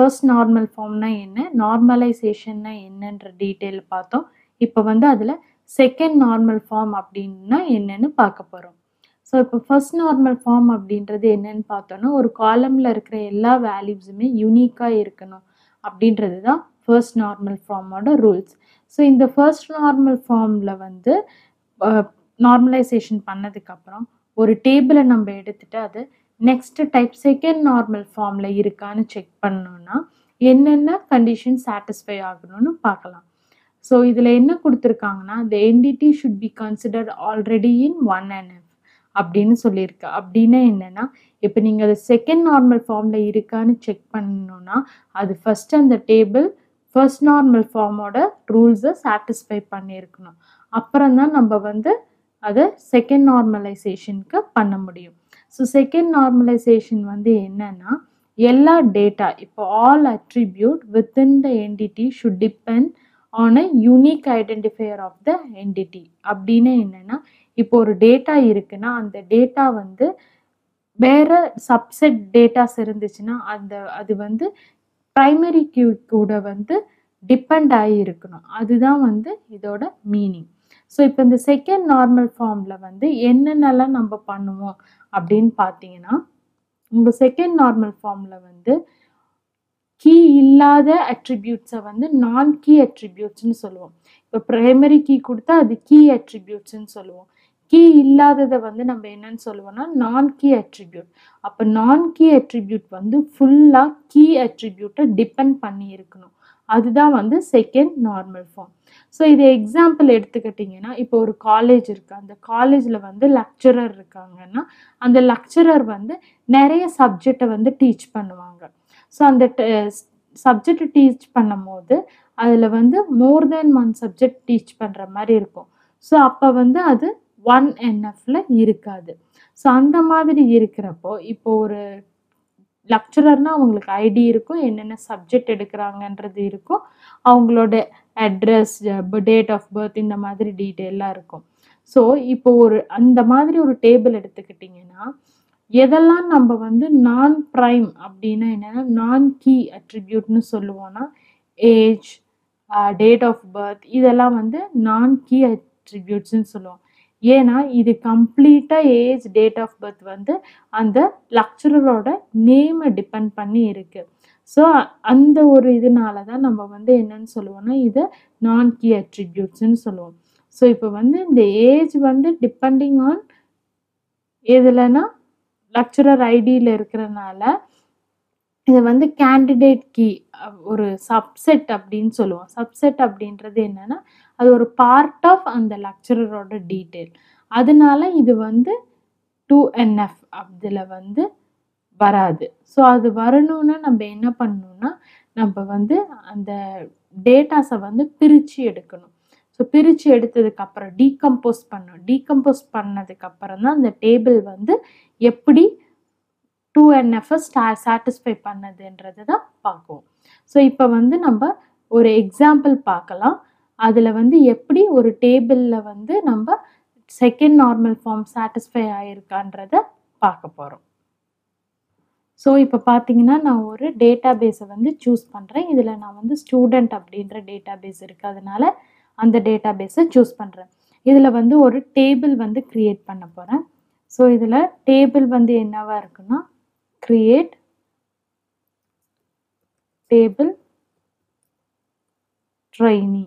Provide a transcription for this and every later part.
First normal ஃபார்ம்னா என்ன, நார்மலைசேஷன்னா என்னன்ற detail பார்த்தோம். இப்போ வந்து அதில் செகண்ட் நார்மல் ஃபார்ம் அப்படின்னா என்னன்னு பார்க்க போகிறோம். ஸோ இப்போ ஃபர்ஸ்ட் நார்மல் ஃபார்ம் அப்படின்றது என்னன்னு பார்த்தோன்னா, ஒரு காலமில் இருக்கிற எல்லா வேல்யூஸுமே யூனிக்காக இருக்கணும் அப்படின்றது தான் ஃபர்ஸ்ட் நார்மல் ஃபார்மோட ரூல்ஸ். ஸோ இந்த ஃபர்ஸ்ட் நார்மல் ஃபார்மில் வந்து நார்மலைசேஷன் பண்ணதுக்கப்புறம் ஒரு டேபிளை நம்ம எடுத்துகிட்டு அது நெக்ஸ்ட் டைப் செகண்ட் நார்மல் ஃபார்மில் இருக்கான்னு செக் பண்ணோன்னா என்னென்ன கண்டிஷன் சாட்டிஸ்ஃபை ஆகணும்னு பார்க்கலாம். ஸோ இதில் என்ன கொடுத்துருக்காங்கன்னா, the entity should be considered already in 1NF அப்படின்னு சொல்லியிருக்கு. அப்படின்னா என்னென்னா, இப்போ நீங்கள் அது செகண்ட் நார்மல் ஃபார்மில் இருக்கான்னு செக் பண்ணணுன்னா அது ஃபஸ்ட்டு அந்த டேபிள் ஃபர்ஸ்ட் நார்மல் ஃபார்மோட ரூல்ஸை சாட்டிஸ்ஃபை பண்ணியிருக்கணும். அப்புறம் தான் நம்ம வந்து அதை செகண்ட் நார்மலைசேஷனுக்கு பண்ண முடியும். ஸோ செகண்ட் நார்மலைசேஷன் வந்து என்னன்னா, எல்லா டேட்டா இப்போ all attribute within the entity should depend on a unique identifier of the entity. அப்படின்னு என்னன்னா, இப்போ ஒரு டேட்டா இருக்குன்னா அந்த டேட்டா வந்து வேற சப்செட் டேட்டாஸ் இருந்துச்சுன்னா அது வந்து ப்ரைமரி கியூ கூட வந்து டிபெண்ட் ஆகி இருக்கணும். அதுதான் வந்து இதோட மீனிங். ஸோ இப்போ இந்த செகண்ட் நார்மல் ஃபார்மில் வந்து என்னென்னலாம் நம்ம பண்ணுவோம் அப்படின்னு பார்த்தீங்கன்னா, உங்கள் செகண்ட் நார்மல் ஃபார்மில் வந்து கீ இல்லாத அட்ரிபியூட்ஸை வந்து நான் கீ அட்ரிபியூட்ஸ்னு சொல்லுவோம். இப்போ ப்ரைமரி கீ கொடுத்தா அது கீ அட்ரிபியூட்ஸ்ன்னு சொல்லுவோம். கீ இல்லாததை வந்து நம்ம என்னன்னு சொல்லுவோம்னா நான் கீ அட்ரிபியூட். அப்போ நான் கீ அட்ரிபியூட் வந்து ஃபுல்லாக கீ அட்ரிபியூட்டை டிபெண்ட் பண்ணி இருக்கணும். அதுதான் வந்து செகண்ட் நார்மல் ஃபார்ம். ஸோ இது எக்ஸாம்பிள் எடுத்துக்கிட்டிங்கன்னா, இப்போ ஒரு காலேஜ் இருக்குது. அந்த காலேஜில் வந்து லெக்சரர் இருக்காங்கன்னா அந்த லெக்சரர் வந்து நிறைய சப்ஜெக்டை வந்து டீச் பண்ணுவாங்க. ஸோ அந்த சப்ஜெக்டை டீச் பண்ணும் போது அதில் வந்து மோர் தென் 1 சப்ஜெக்ட் டீச் பண்ணுற மாதிரி இருக்கும். ஸோ அப்போ வந்து அது 1NFல இருக்காது. ஸோ அந்த மாதிரி இருக்கிறப்போ இப்போ ஒரு லெக்சரர்னா அவங்களுக்கு ஐடி இருக்கும், என்னென்ன சப்ஜெக்ட் எடுக்கிறாங்கன்றது இருக்கும், அவங்களோட அட்ரஸ், டேட் ஆஃப் பர்த் இந்த மாதிரி டீட்டெயிலாக இருக்கும். ஸோ இப்போ அந்த மாதிரி ஒரு டேபிள் எடுத்துக்கிட்டிங்கன்னா எதெல்லாம் நம்ம வந்து நான் ப்ரைம் அப்படின்னா என்னென்னா நான் கீ அட்ரிபியூட்னு சொல்லுவோன்னா ஏஜ், டேட் ஆஃப் பர்த் இதெல்லாம் வந்து நான் கீ அட்ரிபியூட்ஸ்ன்னு சொல்லுவோம். ஏன்னா இது கம்ப்ளீட்டாக ஏஜ், டேட் ஆஃப் பர்த் வந்து அந்த லெக்சரரோட நேமை டிபெண்ட் பண்ணி இருக்குது. ஸோ அந்த ஒரு இதனால தான் நம்ம வந்து என்னன்னு சொல்லுவோம்னா இதை நான் கீ அட்ரிபியூட்ஸ்ன்னு சொல்லுவோம். ஸோ இப்போ வந்து இந்த ஏஜ் வந்து டிபெண்டிங் ஆன் எதுலன்னா லெக்சரர் ஐடியில் இருக்கிறனால இதை வந்து கேண்டிடேட் கீ ஒரு சப்செட் அப்படின்னு சொல்லுவோம். சப்செட் அப்படின்றது என்னன்னா அது ஒரு பார்ட் ஆஃப் அந்த லெக்சரரோட டீட்டெயில். அதனால இது வந்து 2NF அதில் வந்து வராது. ஸோ அது வரணும்னா நம்ம என்ன பண்ணணும்னா நம்ம வந்து அந்த டேட்டாஸை வந்து பிரித்து எடுக்கணும். ஸோ பிரித்து எடுத்ததுக்கப்புறம் டீகம்போஸ் பண்ணணும். டீகம்போஸ் பண்ணதுக்கப்புறம் தான் அந்த டேபிள் வந்து எப்படி 2NF சாட்டிஸ்ஃபை பண்ணதுன்றது தான் பார்க்குவோம். ஸோ இப்போ வந்து நம்ம ஒரு எக்ஸாம்பிள் பார்க்கலாம். அதில் வந்து எப்படி ஒரு டேபிளில் வந்து நம்ம செகண்ட் நார்மல் ஃபார்ம் சாட்டிஸ்ஃபை ஆகிருக்கான்றத பார்க்க போகிறோம். ஸோ இப்போ பார்த்தீங்கன்னா நான் ஒரு டேட்டா பேஸை வந்து சூஸ் பண்ணுறேன். இதில் நான் வந்து ஸ்டூடெண்ட் அப்படின்ற டேட்டா பேஸ் இருக்குது, அதனால அந்த டேட்டா பேஸை சூஸ் பண்ணுறேன். இதில் வந்து ஒரு டேபிள் வந்து க்ரியேட் பண்ண போகிறேன். ஸோ இதில் டேபிள் வந்து என்னவா இருக்குன்னா கிரியேட் டேபிள் ட்ரெயினி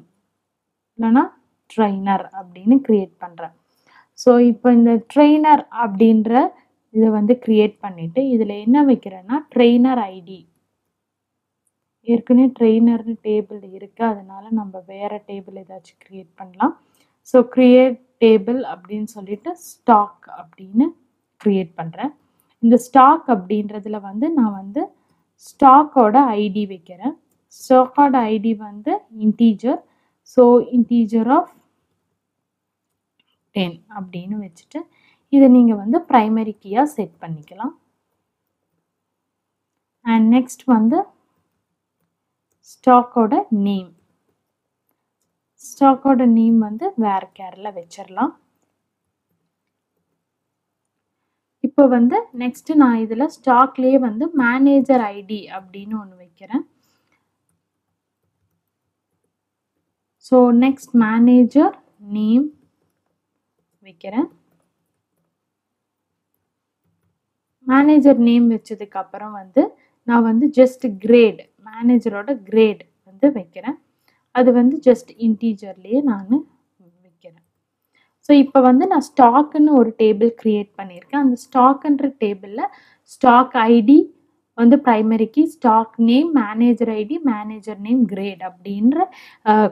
இல்லைனா ட்ரெயினர் அப்படின்னு க்ரியேட் பண்ணுறேன். ஸோ இப்போ இந்த ட்ரெயினர் அப்படின்ற இதை வந்து க்ரியேட் பண்ணிவிட்டு இதில் என்ன வைக்கிறேன்னா ட்ரெயினர் ஐடி. ஏற்கனவே ட்ரெயினர்னு டேபிள் இருக்குது, அதனால நம்ம வேறு டேபிள் ஏதாச்சும் க்ரியேட் பண்ணலாம். ஸோ க்ரியேட் டேபிள் அப்படின்னு சொல்லிட்டு ஸ்டாக் அப்படின்னு க்ரியேட் பண்ணுறேன். இந்த ஸ்டாக் அப்படின்றதுல வந்து நான் வந்து ஸ்டாக்கோட ஐடி வைக்கிறேன். ஸ்டாக்கோட ஐடி வந்து இன்டீஜர். ஸோ இன்டீஜர் ஆஃப் 10 அப்படின்னு வச்சுட்டு இதை நீங்கள் வந்து ப்ரைமரி கீயாக செட் பண்ணிக்கலாம். அண்ட் நெக்ஸ்ட் வந்து ஸ்டாக்கோட நேம். ஸ்டாக்கோட நேம் வந்து வேர் கேரில் வச்சிடலாம். இப்போ வந்து நெக்ஸ்ட் நான் இதில் ஸ்டாக்லேயே வந்து மேனேஜர் ஐடி அப்படின்னு ஒன்று வைக்கிறேன். ஸோ நெக்ஸ்ட் மேனேஜர் நேம் வைக்கிறேன். மேனேஜர் நேம் வச்சதுக்கு அப்புறம் வந்து நான் வந்து ஜஸ்ட் கிரேட், மேனேஜரோட கிரேட் வந்து வைக்கிறேன். அது வந்து ஜஸ்ட் இன்டீஜர்லேயே நான் வைக்கிறேன். ஸோ இப்போ வந்து நான் ஸ்டாக்குன்னு ஒரு டேபிள் க்ரியேட் பண்ணியிருக்கேன். அந்த ஸ்டாக்குன்ற டேபிளில் ஸ்டாக் ஐடி வந்து ப்ரைமரிக்கு, stock name, manager ID, manager name, grade அப்படின்ற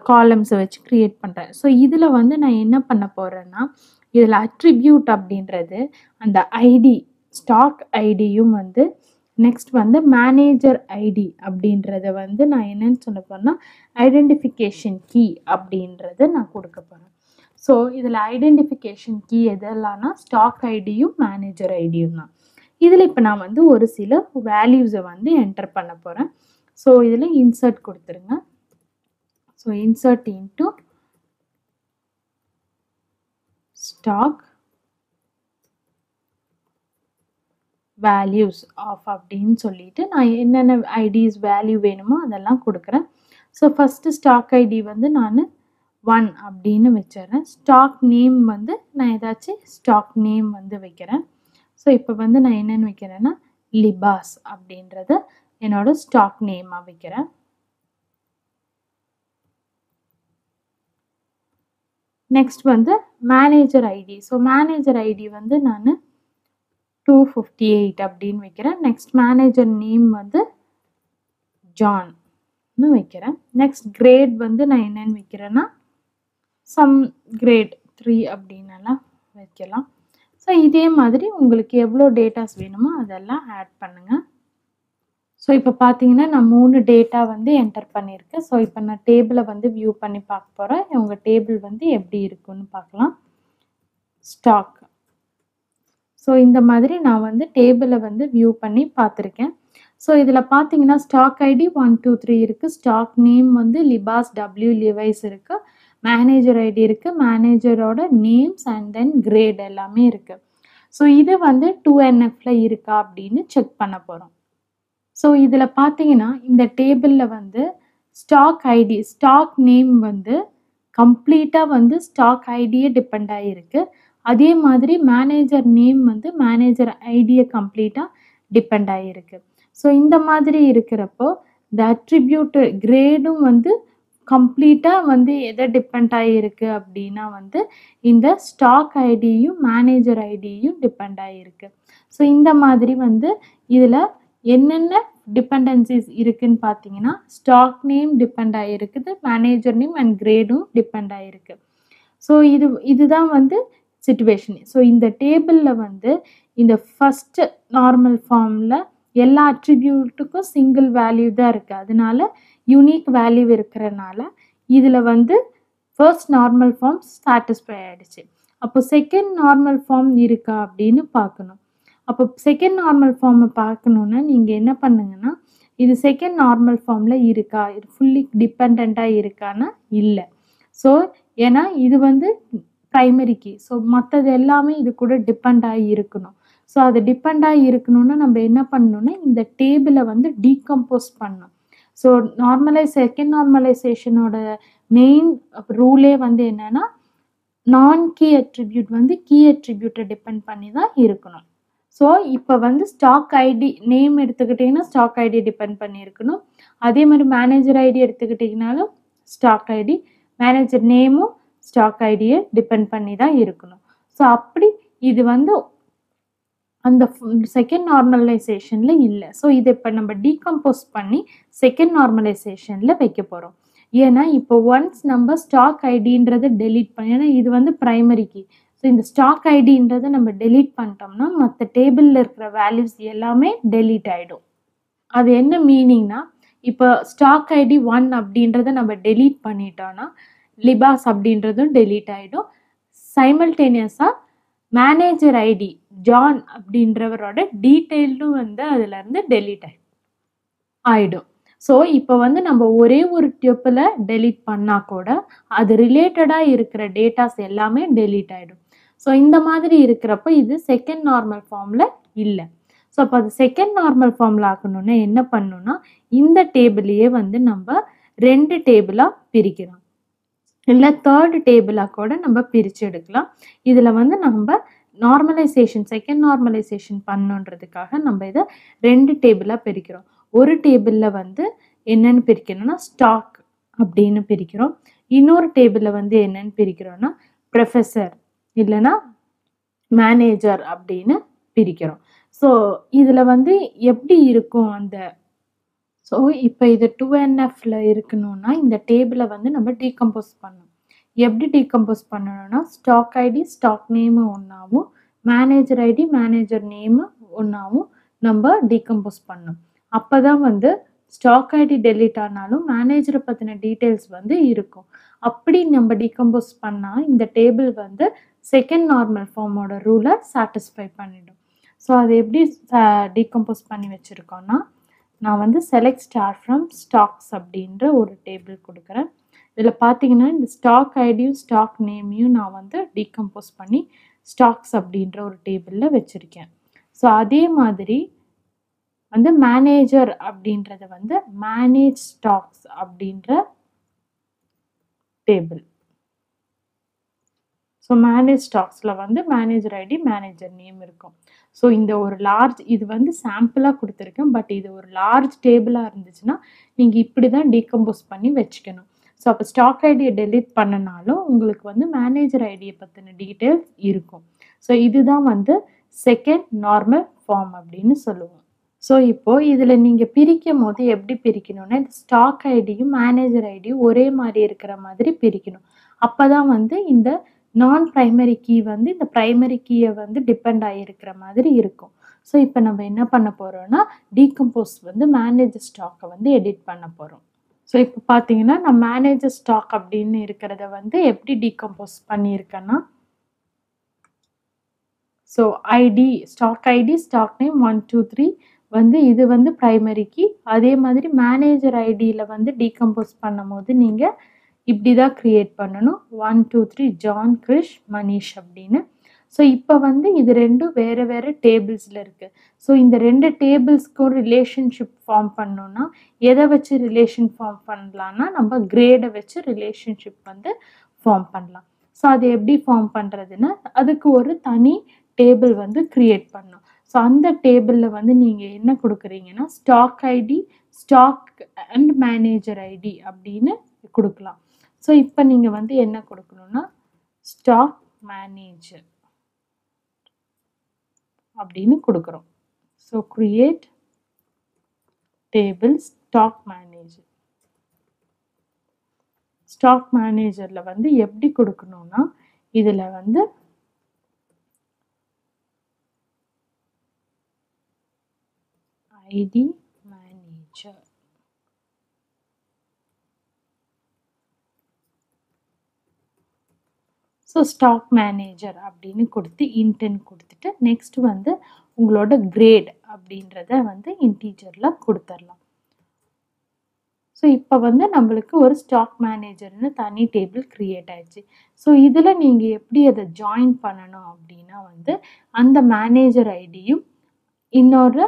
காலம்ஸை வச்சு க்ரியேட் பண்ணுறேன். ஸோ இதில் வந்து நான் என்ன பண்ண போகிறேன்னா, இதில் அட்ரிபியூட் அப்படின்றது அந்த ஐடி, ஸ்டாக் ஐடியும் வந்து நெக்ஸ்ட் வந்து மேனேஜர் ஐடி அப்படின்றத வந்து நான் என்னன்னு சொல்ல போறேன்னா ஐடென்டிஃபிகேஷன் கீ அப்படின்றத நான் கொடுக்க போகிறேன். ஸோ இதில் ஐடென்டிஃபிகேஷன் கீ எதெல்லாம்னா ஸ்டாக் ஐடியும் மேனேஜர் ஐடியும் தான். இதில் இப்போ நான் வந்து ஒரு சில வேல்யூஸை வந்து என்டர் பண்ண போகிறேன். ஸோ இதில் இன்சர்ட் கொடுத்துருங்க. So insert into stack values of அப்படின்னு சொல்லிட்டு நான் என்னென்ன ஐடிஸ் வேல்யூ வேணுமோ அதெல்லாம் கொடுக்குறேன். ஸோ ஃபஸ்ட்டு ஸ்டாக் ஐடி வந்து நான் 1 அப்படின்னு வச்சிடறேன். ஸ்டாக் நேம் வந்து நான் ஏதாச்சும் ஸ்டாக் நேம் வந்து வைக்கிறேன். ஸோ இப்போ வந்து நான் என்னென்னு வைக்கிறேன்னா லிபாஸ் அப்படின்றத என்னோட ஸ்டாக் நேமாக வைக்கிறேன். நெக்ஸ்ட் வந்து manager ID. So manager ID வந்து நான் 258 அப்படின்னு வைக்கிறேன். நெக்ஸ்ட் மேனேஜர் நேம் வந்து ஜான்னு வைக்கிறேன். நெக்ஸ்ட் கிரேட் வந்து நான் என்னென்னு வைக்கிறேன்னா சம் கிரேட் 3 அப்படின்னலாம் வைக்கலாம். ஸோ இதே மாதிரி உங்களுக்கு எவ்வளோ டேட்டாஸ் வேணுமோ அதெல்லாம் ஆட் பண்ணுங்கள். ஸோ இப்போ பார்த்தீங்கன்னா நான் 3 டேட்டா வந்து என்டர் பண்ணியிருக்கேன். ஸோ இப்போ நான் டேபிளை வந்து வியூ பண்ணி பார்க்க போகிறேன். உங்கள் டேபிள் வந்து எப்படி இருக்குன்னு பார்க்கலாம். ஸ்டாக். ஸோ இந்த மாதிரி நான் வந்து டேபிளை வந்து வியூ பண்ணி பார்த்துருக்கேன். ஸோ இதில் பார்த்தீங்கன்னா ஸ்டாக் ஐடி 1 2 3 இருக்குது. ஸ்டாக் நேம் வந்து லிபாஸ் டபிள்யூ லிவைஸ் இருக்குது. மேனேஜர் ஐடி இருக்குது. மேனேஜரோட நேம்ஸ் அண்ட் தென் கிரேட் எல்லாமே இருக்குது. ஸோ இது வந்து 2NFல இருக்கா அப்படின்னு செக் பண்ண போகிறோம். ஸோ இதில் பார்த்தீங்கன்னா இந்த டேபிளில் வந்து ஸ்டாக் ஐடி, ஸ்டாக் நேம் வந்து கம்ப்ளீட்டாக வந்து ஸ்டாக் ஐடியே டிபெண்ட் ஆகிருக்கு. அதே மாதிரி மேனேஜர் நேம் வந்து மேனேஜர் ஐடியை கம்ப்ளீட்டாக டிபெண்ட் ஆகிருக்கு. ஸோ இந்த மாதிரி இருக்கிறப்போ இந்த அட்ரிபியூட் கிரேடும் வந்து கம்ப்ளீட்டாக வந்து எதை டிபெண்ட் ஆகிருக்கு அப்படின்னா வந்து இந்த ஸ்டாக் ஐடியும் மேனேஜர் ஐடியும் டிபெண்ட் ஆகிருக்கு. ஸோ இந்த மாதிரி வந்து இதில் என்னென்ன டிபெண்டன்சிஸ் இருக்குன்னு பார்த்தீங்கன்னா ஸ்டாக் நேம் டிபெண்ட் ஆகிருக்குது, மேனேஜர் நேம் அண்ட் கிரேடும் டிபெண்ட் ஆகிருக்கு. ஸோ இதுதான் வந்து சிச்சுவேஷன். ஸோ இந்த டேபிளில் வந்து இந்த ஃபஸ்ட்டு நார்மல் ஃபார்மில் எல்லா அட்ரிபியூட்டுக்கும் சிங்கிள் வேல்யூ தான் இருக்குது. அதனால யூனிக் வேல்யூ இருக்கிறனால இதில் வந்து ஃபர்ஸ்ட் நார்மல் ஃபார்ம் சாட்டிஸ்ஃபை ஆகிடுச்சு. அப்போ செகண்ட் நார்மல் ஃபார்ம் இருக்கா அப்படின்னு பார்க்கணும். அப்போ செகண்ட் நார்மல் ஃபார்மை பார்க்கணுன்னா நீங்கள் என்ன பண்ணுங்கன்னா இது செகண்ட் நார்மல் ஃபார்மில் இருக்கா, இது ஃபுல்லி டிபெண்ட்டாக இருக்கான்னா இல்லை. ஸோ ஏன்னா இது வந்து ப்ரைமரி கீ. ஸோ மற்றது எல்லாமே இது கூட டிபெண்ட் ஆகி இருக்கணும். ஸோ அது டிபெண்ட் ஆகி இருக்கணும்னா நம்ம என்ன பண்ணணும்னா இந்த டேபிளை வந்து டீகம்போஸ் பண்ணணும். ஸோ செகண்ட் நார்மலைசேஷனோட மெயின் ரூலே வந்து என்னென்னா நான் கீ அட்ரிபியூட் வந்து கீ அட்ரிபியூட்டை டிபெண்ட் பண்ணி தான் இருக்கணும். ஸோ இப்போ வந்து ஸ்டாக் ஐடி நேம் எடுத்துக்கிட்டிங்கன்னா ஸ்டாக் ஐடி டிபெண்ட் பண்ணியிருக்கணும். அதே மாதிரி மேனேஜர் ஐடி எடுத்துக்கிட்டிங்கனாலும் ஸ்டாக் ஐடி, மேனேஜர் நேமும் ஸ்டாக் ஐடியை டிபெண்ட் பண்ணி தான் இருக்கணும். ஸோ அப்படி இது வந்து அந்த செகண்ட் நார்மலைசேஷனில் இல்லை. ஸோ இதை இப்போ நம்ம டீகம்போஸ் பண்ணி செகண்ட் நார்மலைசேஷனில் வைக்க போகிறோம். ஏன்னா இப்போ ஒன்ஸ் நம்ம ஸ்டாக் ஐடின்றதை டெலீட் பண்ணி, ஏன்னா இது வந்து ப்ரைமரி கீ. ஸோ இந்த ஸ்டாக் ஐடின்றதை நம்ம டெலீட் பண்ணிட்டோம்னா மற்ற டேபிளில் இருக்கிற வேல்யூஸ் எல்லாமே டெலீட் ஆகிடும். அது என்ன மீனிங்னா இப்போ ஸ்டாக் ஐடி 1 அப்படின்றத நம்ம டெலீட் பண்ணிட்டோன்னா லிபாஸ் அப்படின்றதும் டெலீட் ஆகிடும். சைமல்டேனியஸாக மேனேஜர் ஐடி ஜான் அப்படின்றவரோட டீட்டெயிலும் வந்து அதுலேருந்து டெலீட் ஆகிடும். ஸோ இப்போ வந்து நம்ம ஒரே ஒரு டியூப்பில் டெலீட் பண்ணால் கூட அது ரிலேட்டடாக இருக்கிற டேட்டாஸ் எல்லாமே டெலீட் ஆகிடும். ஸோ இந்த மாதிரி இருக்கிறப்ப இது செகண்ட் நார்மல் ஃபார்மில் இல்லை. ஸோ அப்போ அது செகண்ட் நார்மல் ஃபார்மில் ஆக்கணும்னா என்ன பண்ணணும்னா இந்த டேபிளையே வந்து நம்ம 2 டேபிளாக பிரிக்கலாம், இல்லை 3rd டேபிளாக கூட நம்ம பிரித்து எடுக்கலாம். இதில் வந்து நம்ம நார்மலைசேஷன் செகண்ட் நார்மலைசேஷன் பண்ணுன்றதுக்காக நம்ம இதை 2 டேபிளாக பிரிக்கிறோம். ஒரு டேபிளில் வந்து என்னென்னு பிரிக்கணும்னா ஸ்டாக் அப்படின்னு பிரிக்கிறோம். இன்னொரு டேபிளில் வந்து என்னென்னு பிரிக்கிறோம்னா ப்ரொஃபஸர் இல்லைன்னா மேனேஜர் அப்படின்னு பிரிக்கிறோம். ஸோ இதில் வந்து எப்படி இருக்கும் அந்த ஸோ இப்போ இது 2NFல இருக்கணும்னா இந்த டேபிளை வந்து நம்ம டீகம்போஸ் பண்ணணும். எப்படி டீகம்போஸ் பண்ணணும்னா ஸ்டாக் ஐடி ஸ்டாக் நேமு ஒன்றாவும் மேனேஜர் ஐடி மேனேஜர் நேமு ஒன்றாவும் நம்ம டீகம்போஸ் பண்ணணும். அப்போ தான் வந்து ஸ்டாக் ஐடி டெலீட் ஆனாலும் மேனேஜரை பற்றின டீட்டெயில்ஸ் வந்து இருக்கும். அப்படி நம்ம டீகம்போஸ் பண்ணால் இந்த டேபிள் வந்து செகண்ட் நார்மல் ஃபார்மோட ரூலை சாட்டிஸ்ஃபை பண்ணிடும். ஸோ அது எப்படி டீகம்போஸ் பண்ணி வச்சுருக்கோன்னா நான் வந்து செலக்ட் ஸ்டார் ஃப்ரம் ஸ்டாக்ஸ் அப்படின்ற ஒரு டேபிள் கொடுக்குறேன். இதில் பார்த்தீங்கன்னா இந்த ஸ்டாக் ஐடியும் ஸ்டாக் நேமையும் நான் வந்து டீகம்போஸ் பண்ணி ஸ்டாக்ஸ் அப்படின்ற ஒரு டேபிளில் வச்சுருக்கேன். ஸோ அதே மாதிரி வந்து மேனேஜர் அப்படின்றத வந்து மேனேஜ் ஸ்டாக்ஸ் அப்படின்ற டேபிள். ஸோ மேனேஜ் ஸ்டாக்ஸில் வந்து மேனேஜர் ஐடி மேனேஜர் நேம் இருக்கும். ஸோ இந்த ஒரு லார்ஜ் இது வந்து சாம்பிளாக கொடுத்துருக்கேன். பட் இது ஒரு லார்ஜ் டேபிளாக இருந்துச்சுன்னா நீங்கள் இப்படி தான் டீகம்போஸ் பண்ணி வச்சுக்கணும். ஸோ அப்போ ஸ்டாக் ஐடியை டெலீட் பண்ணனாலும் உங்களுக்கு வந்து மேனேஜர் ஐடியை பற்றின டீட்டெயில்ஸ் இருக்கும். ஸோ இதுதான் வந்து செகண்ட் நார்மல் ஃபார்ம் அப்படின்னு சொல்லுவோம். ஸோ இப்போது இதில் நீங்கள் பிரிக்கும் போது எப்படி பிரிக்கணும்னா இந்த ஸ்டாக் ஐடியும் மேனேஜர் ஐடியும் ஒரே மாதிரி இருக்கிற மாதிரி பிரிக்கணும். அப்போ தான் வந்து இந்த நான் ப்ரைமரி கீ வந்து இந்த ப்ரைமரி கீயை வந்து டிபெண்ட் ஆகியிருக்கிற மாதிரி இருக்கும். ஸோ இப்போ நம்ம என்ன பண்ண போகிறோம்னா டீகம்போஸ் வந்து மேனேஜர் ஸ்டாக்கை வந்து எடிட் பண்ண போகிறோம். ஸோ இப்போ பார்த்தீங்கன்னா நான் மேனேஜர் ஸ்டாக் அப்படின்னு இருக்கிறத வந்து எப்படி டீகம்போஸ் பண்ணியிருக்கேன்னா ஸோ ஐடி ஸ்டாக் நேம் 1 2 3 வந்து இது வந்து ப்ரைமரி கீ. அதே மாதிரி மேனேஜர் ஐடியில் வந்து டீகம்போஸ் பண்ணும் போது நீங்கள் இப்படி தான் க்ரியேட் பண்ணணும் 1 2 3 ஜான் கிரிஷ் மனிஷ் அப்படின்னு. ஸோ இப்போ வந்து இது ரெண்டும் வேறு வேறு டேபிள்ஸில் இருக்குது. ஸோ இந்த 2 டேபிள்ஸ்க்கும் ரிலேஷன்ஷிப் ஃபார்ம் பண்ணோன்னா எதை வச்சு ரிலேஷன் ஃபார்ம் பண்ணலான்னா நம்ம கிரேடை வச்சு ரிலேஷன்ஷிப் வந்து ஃபார்ம் பண்ணலாம். ஸோ அது எப்படி ஃபார்ம் பண்ணுறதுன்னா அதுக்கு ஒரு தனி டேபிள் வந்து க்ரியேட் பண்ணணும். ஸோ அந்த டேபிளில் வந்து நீங்கள் என்ன கொடுக்குறீங்கன்னா stock ID stock and manager ID அப்படின்னு கொடுக்கலாம். ஸோ இப்போ நீங்கள் வந்து என்ன கொடுக்கணும்னா ஸ்டாக் மேனேஜர் அப்படின்னு கொடுக்குறோம். So create table stock manager. Stock மேனேஜரில் வந்து எப்படி கொடுக்கணும்னா இதில் வந்து ID manager so stock manager அப்படின்னு கொடுத்து இன்டென் கொடுத்துட்டு நெக்ஸ்ட் வந்து உங்களோட கிரேட் அப்படின்றத வந்து இன்டீஜரில் கொடுத்துடலாம். ஸோ இப்போ வந்து நம்மளுக்கு ஒரு ஸ்டாக் மேனேஜர்னு தனி டேபிள் க்ரியேட் ஆயிடுச்சு. ஸோ இதில் நீங்கள் எப்படி அதை ஜாயின் பண்ணணும் அப்படின்னா வந்து அந்த மேனேஜர் ஐடியும் இன்னொரு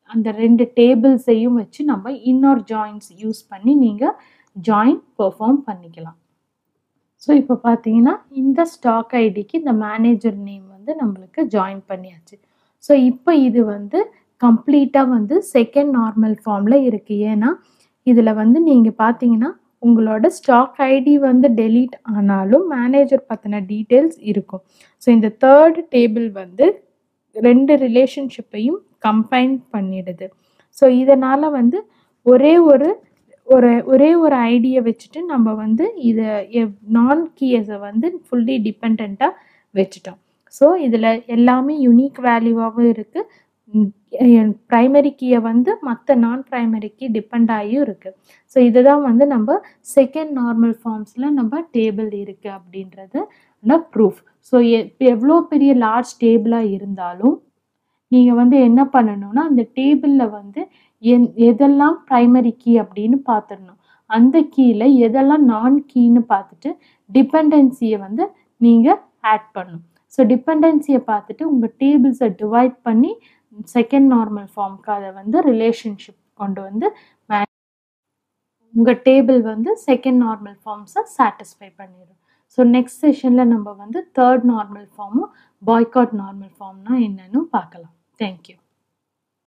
அந்த 2 டேபிள்ஸையும் வச்சு நம்ம இன்னொரு ஜாயின்ஸ் யூஸ் பண்ணி நீங்கள் ஜாயின் பெர்ஃபார்ம் பண்ணிக்கலாம். ஸோ இப்போ பார்த்தீங்கன்னா இந்த ஸ்டாக் ஐடிக்கு இந்த மேனேஜர் நேம் வந்து நம்மளுக்கு ஜாயின் பண்ணியாச்சு. ஸோ இப்போ இது வந்து கம்ப்ளீட்டாக வந்து செகண்ட் நார்மல் ஃபார்மில் இருக்குது. ஏன்னா இதில் வந்து நீங்கள் பார்த்தீங்கன்னா உங்களோட ஸ்டாக் ஐடி வந்து டெலீட் ஆனாலும் மேனேஜர் பற்றின டீட்டெயில்ஸ் இருக்கும். ஸோ இந்த 3rd டேபிள் வந்து 2 ரிலேஷன்ஷிப்பையும் கம்பைன் பண்ணிடுது. ஸோ இதனால் வந்து ஒரே ஒரு ஐடியை வச்சுட்டு நம்ம வந்து இதை நான் கீஸை வந்து ஃபுல்லி டிபெண்ட்டாக வச்சுட்டோம். ஸோ இதில் எல்லாமே யூனிக் வேல்யூவாகவும் இருக்குது. ப்ரைமரி கீயை வந்து மற்ற நான் ப்ரைமரி கீ டிபெண்ட் ஆகியும் இருக்குது. ஸோ இதுதான் வந்து நம்ம செகண்ட் நார்மல் ஃபார்ம்ஸில் நம்ம டேபிள் இருக்குது அப்படின்றது ப்ரூஃப். ஸோ எவ்வளோ பெரிய லார்ஜ் டேபிளாக இருந்தாலும் நீங்கள் வந்து என்ன பண்ணணும்னா அந்த டேபிளில் வந்து எதெல்லாம் ப்ரைமரி கீ அப்படின்னு பார்த்துடணும். அந்த கீயில் எதெல்லாம் நான் கீன்னு பார்த்துட்டு டிபெண்டன்சியை வந்து நீங்கள் ஆட் பண்ணணும். ஸோ டிபெண்டன்சியை பார்த்துட்டு உங்கள் டேபிள்ஸை டிவைட் பண்ணி செகண்ட் நார்மல் ஃபார்முக்கு அதை வந்து ரிலேஷன்ஷிப் கொண்டு வந்து உங்கள் டேபிள் வந்து செகண்ட் நார்மல் ஃபார்ம்ஸை சாட்டிஸ்ஃபை பண்ணிடும். ஸோ நெக்ஸ்ட் செஷனில் நம்ம வந்து தேர்ட் நார்மல் ஃபார்மும் பாய்காட் நார்மல் ஃபார்ம்னா என்னன்னு பார்க்கலாம். தேங்க்யூ.